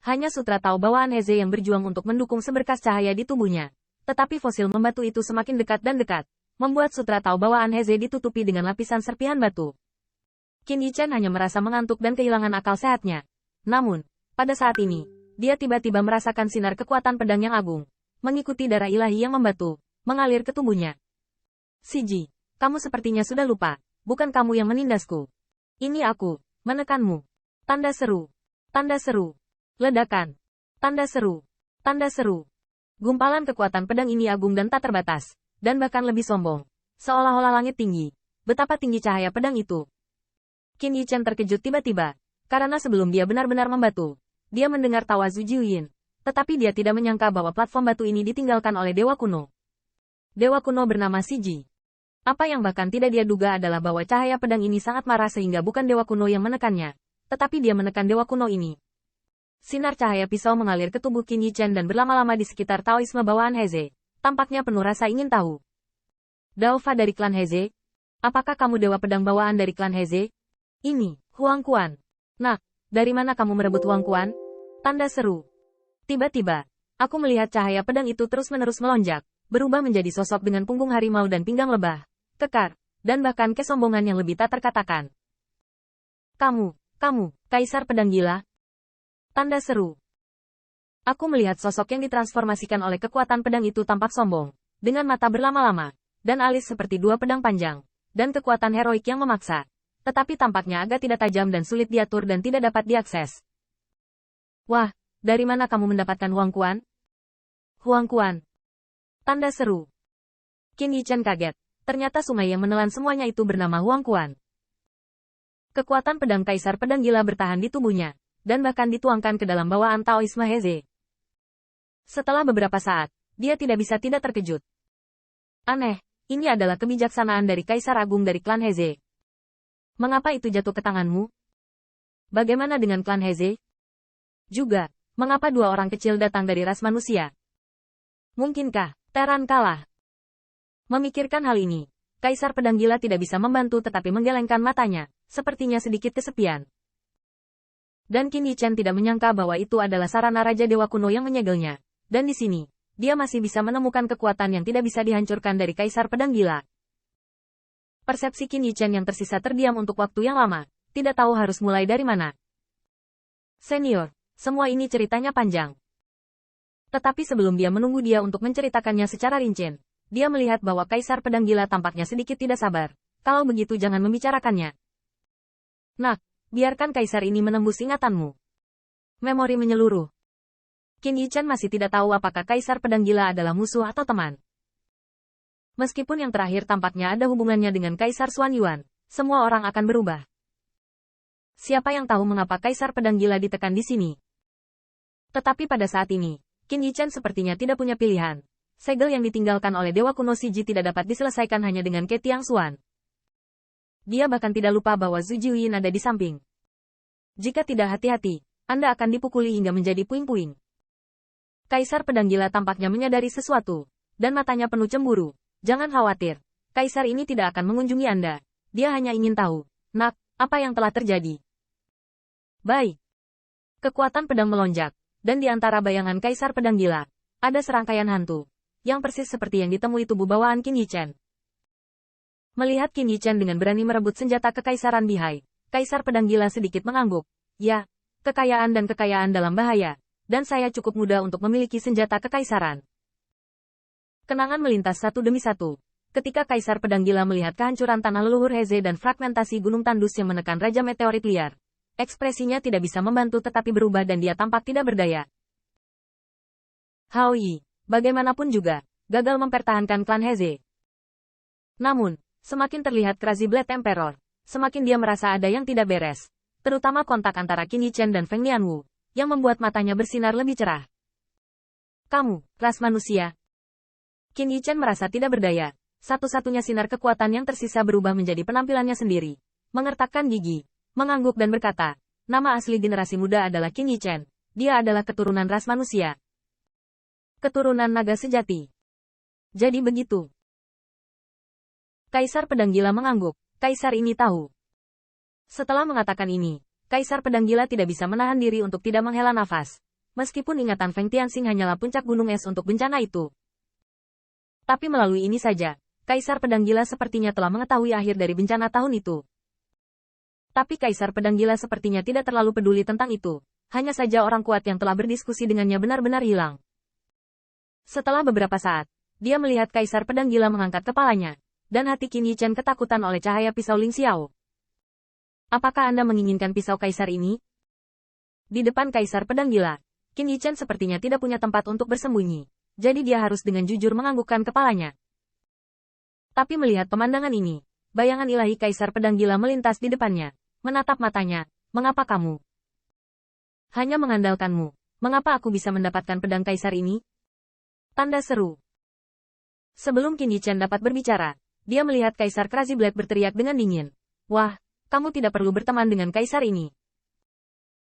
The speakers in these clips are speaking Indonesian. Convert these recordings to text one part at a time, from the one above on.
Hanya sutra Tao bawaan Heze yang berjuang untuk mendukung seberkas cahaya di tubuhnya. Tetapi fosil membatu itu semakin dekat dan dekat, membuat sutra Tao bawaan Heze ditutupi dengan lapisan serpihan batu. Qin Yichen hanya merasa mengantuk dan kehilangan akal sehatnya. Namun, pada saat ini, dia tiba-tiba merasakan sinar kekuatan pedang yang agung, mengikuti darah ilahi yang membatu, mengalir ke tubuhnya. Siji, kamu sepertinya sudah lupa, bukan kamu yang menindasku. Ini aku, menekanmu. Tanda seru. Tanda seru. Ledakan. Tanda seru. Tanda seru. Gumpalan kekuatan pedang ini agung dan tak terbatas, dan bahkan lebih sombong. Seolah-olah langit tinggi. Betapa tinggi cahaya pedang itu. Qin Yichen terkejut tiba-tiba, karena sebelum dia benar-benar membatu, dia mendengar tawa Zhu Jiuyin. Tetapi dia tidak menyangka bahwa platform batu ini ditinggalkan oleh Dewa Kuno. Dewa Kuno bernama Siji. Apa yang bahkan tidak dia duga adalah bahwa cahaya pedang ini sangat marah sehingga bukan Dewa Kuno yang menekannya, tetapi dia menekan Dewa Kuno ini. Sinar cahaya pisau mengalir ke tubuh Qin Yichen dan berlama-lama di sekitar Taoisme bawaan Heze. Tampaknya penuh rasa ingin tahu. Daofa dari klan Heze? Apakah kamu dewa pedang bawaan dari klan Heze? Ini, Huang Quan. Nah, dari mana kamu merebut Huang Quan? Tanda seru. Tiba-tiba, aku melihat cahaya pedang itu terus-menerus melonjak, berubah menjadi sosok dengan punggung harimau dan pinggang lebah, kekar, dan bahkan kesombongan yang lebih tak terkatakan. Kamu, Kaisar Pedang Gila? Tanda seru. Aku melihat sosok yang ditransformasikan oleh kekuatan pedang itu tampak sombong, dengan mata berlama-lama, dan alis seperti dua pedang panjang, dan kekuatan heroik yang memaksa. Tetapi tampaknya agak tidak tajam dan sulit diatur dan tidak dapat diakses. Wah, dari mana kamu mendapatkan Huang Quan? Huang Quan. Tanda seru. Qin Yichen kaget, ternyata sungai yang menelan semuanya itu bernama Huang Quan. Kekuatan pedang Kaisar Pedang Gila bertahan di tubuhnya, dan bahkan dituangkan ke dalam bawaan Taoisme Heze. Setelah beberapa saat, dia tidak bisa tidak terkejut. Aneh, ini adalah kebijaksanaan dari Kaisar Agung dari klan Heze. Mengapa itu jatuh ke tanganmu? Bagaimana dengan klan Heze? Juga, mengapa dua orang kecil datang dari ras manusia? Mungkinkah Teran kalah? Memikirkan hal ini, Kaisar Pedang Gila tidak bisa membantu tetapi menggelengkan matanya, sepertinya sedikit kesepian. Dan Qin Yichen tidak menyangka bahwa itu adalah sarana Raja Dewa Kuno yang menyegelnya. Dan di sini, dia masih bisa menemukan kekuatan yang tidak bisa dihancurkan dari Kaisar Pedang Gila. Persepsi Qin Yichen yang tersisa terdiam untuk waktu yang lama, tidak tahu harus mulai dari mana. Senior, semua ini ceritanya panjang. Tetapi sebelum dia menunggu dia untuk menceritakannya secara rinci, dia melihat bahwa Kaisar Pedang Gila tampaknya sedikit tidak sabar. Kalau begitu jangan membicarakannya. Nah, biarkan Kaisar ini menembus ingatanmu. Memori menyeluruh. Qin Yichen masih tidak tahu apakah Kaisar Pedang Gila adalah musuh atau teman. Meskipun yang terakhir tampaknya ada hubungannya dengan Kaisar Xuan Yuan, semua orang akan berubah. Siapa yang tahu mengapa Kaisar Pedang Gila ditekan di sini? Tetapi pada saat ini, Qin Yichen sepertinya tidak punya pilihan. Segel yang ditinggalkan oleh Dewa Kuno Siji tidak dapat diselesaikan hanya dengan Ke Tiang Xuan. Dia bahkan tidak lupa bahwa Zhu Jiuyin ada di samping. Jika tidak hati-hati, Anda akan dipukuli hingga menjadi puing-puing. Kaisar Pedang Gila tampaknya menyadari sesuatu, dan matanya penuh cemburu. Jangan khawatir, Kaisar ini tidak akan mengunjungi Anda. Dia hanya ingin tahu, nak, apa yang telah terjadi. Baik. Kekuatan pedang melonjak, dan di antara bayangan Kaisar Pedang Gila, ada serangkaian hantu, yang persis seperti yang ditemui tubuh bawaan Qin Yichen. Melihat Qin Yichen dengan berani merebut senjata kekaisaran Bihai, Kaisar Pedang Gila sedikit mengangguk. Ya, kekayaan dan kekayaan dalam bahaya, dan saya cukup muda untuk memiliki senjata kekaisaran. Kenangan melintas satu demi satu, ketika Kaisar Pedang Gila melihat kehancuran tanah leluhur Heze dan fragmentasi gunung tandus yang menekan Raja Meteorit Liar. Ekspresinya tidak bisa membantu tetapi berubah dan dia tampak tidak berdaya. Hao Yi, bagaimanapun juga, gagal mempertahankan klan Heze. Namun, semakin terlihat Crazy Blade Emperor, semakin dia merasa ada yang tidak beres. Terutama kontak antara Qin Yichen dan Feng Lianwu, yang membuat matanya bersinar lebih cerah. Kamu, ras manusia. Qin Yichen merasa tidak berdaya. Satu-satunya sinar kekuatan yang tersisa berubah menjadi penampilannya sendiri. Mengertakkan gigi, mengangguk dan berkata, nama asli generasi muda adalah Qin Yichen. Dia adalah keturunan ras manusia. Keturunan naga sejati. Jadi begitu. Kaisar Pedang Gila mengangguk. Kaisar ini tahu. Setelah mengatakan ini, Kaisar Pedang Gila tidak bisa menahan diri untuk tidak menghela nafas. meskipun ingatan Feng Tianxing hanyalah puncak gunung es untuk bencana itu. Tapi melalui ini saja, Kaisar Pedang Gila sepertinya telah mengetahui akhir dari bencana tahun itu. Tapi Kaisar Pedang Gila sepertinya tidak terlalu peduli tentang itu. Hanya saja orang kuat yang telah berdiskusi dengannya benar-benar hilang. Setelah beberapa saat, dia melihat Kaisar Pedang Gila mengangkat kepalanya, dan hati Qin Yichen ketakutan oleh cahaya pisau Ling Xiao. Apakah Anda menginginkan pisau Kaisar ini? Di depan Kaisar Pedang Gila, Qin Yichen sepertinya tidak punya tempat untuk bersembunyi, jadi dia harus dengan jujur menganggukkan kepalanya. Tapi melihat pemandangan ini, bayangan ilahi Kaisar Pedang Gila melintas di depannya, menatap matanya. Mengapa kamu? Hanya mengandalkanmu. Mengapa aku bisa mendapatkan pedang Kaisar ini? Tanda seru. Sebelum Qin Yichen dapat berbicara, dia melihat Kaisar Crazy Blade berteriak dengan dingin. Wah, kamu tidak perlu berteman dengan Kaisar ini.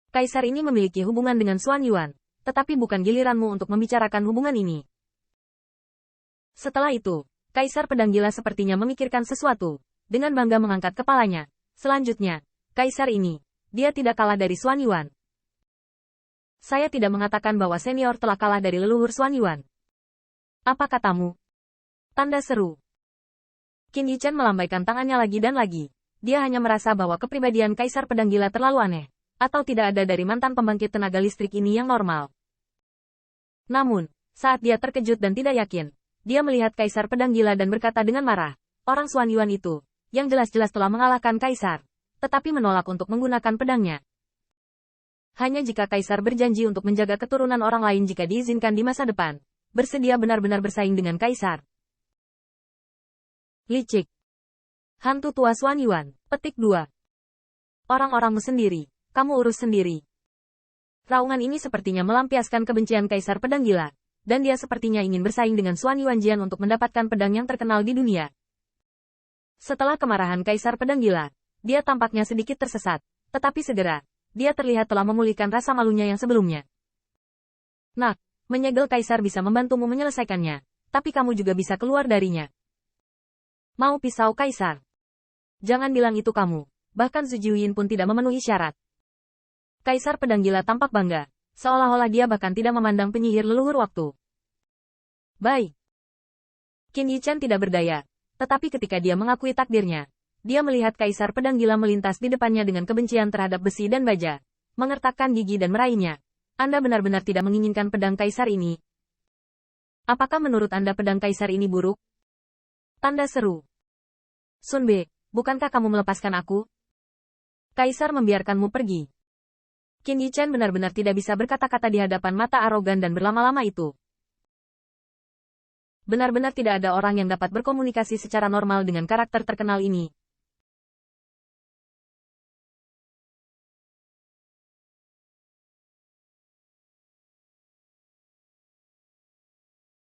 Kaisar ini memiliki hubungan dengan Xuan Yuan, tetapi bukan giliranmu untuk membicarakan hubungan ini. Setelah itu, Kaisar Pedang Gila sepertinya memikirkan sesuatu, dengan bangga mengangkat kepalanya. Selanjutnya, Kaisar ini, dia tidak kalah dari Xuan Yuan. Saya tidak mengatakan bahwa senior telah kalah dari leluhur Xuan Yuan. Apa katamu? Tanda seru. Qin Yichen melambaikan tangannya lagi dan lagi. Dia hanya merasa bahwa kepribadian Kaisar Pedang Gila terlalu aneh, atau tidak ada dari mantan pembangkit tenaga listrik ini yang normal. Namun, saat dia terkejut dan tidak yakin, dia melihat Kaisar Pedang Gila dan berkata dengan marah, orang Xuan Yuan itu, yang jelas-jelas telah mengalahkan Kaisar, tetapi menolak untuk menggunakan pedangnya. Hanya jika Kaisar berjanji untuk menjaga keturunan orang lain jika diizinkan di masa depan, bersedia benar-benar bersaing dengan Kaisar. Licik. Hantu tua Xuan Yuan, petik 2. Orang-orangmu sendiri, kamu urus sendiri. Raungan ini sepertinya melampiaskan kebencian Kaisar Pedang Gila, dan dia sepertinya ingin bersaing dengan Xuan Yuanjian untuk mendapatkan pedang yang terkenal di dunia. Setelah kemarahan Kaisar Pedang Gila, dia tampaknya sedikit tersesat, tetapi segera, dia terlihat telah memulihkan rasa malunya yang sebelumnya. Nak, menyegel Kaisar bisa membantumu menyelesaikannya, tapi kamu juga bisa keluar darinya. Mau pisau Kaisar? Jangan bilang itu kamu, bahkan Zhu Jiuyin pun tidak memenuhi syarat. Kaisar Pedang Gila tampak bangga, seolah-olah dia bahkan tidak memandang penyihir leluhur waktu. Baik. Qin Yichen tidak berdaya, tetapi ketika dia mengakui takdirnya, dia melihat Kaisar Pedang Gila melintas di depannya dengan kebencian terhadap besi dan baja, mengertakkan gigi dan meraihnya. Anda benar-benar tidak menginginkan pedang Kaisar ini. Apakah menurut Anda pedang Kaisar ini buruk? Tanda seru. Sun Be, bukankah kamu melepaskan aku? Kaisar membiarkanmu pergi. Qin Yichen benar-benar tidak bisa berkata-kata di hadapan mata arogan dan berlama-lama itu. Benar-benar tidak ada orang yang dapat berkomunikasi secara normal dengan karakter terkenal ini,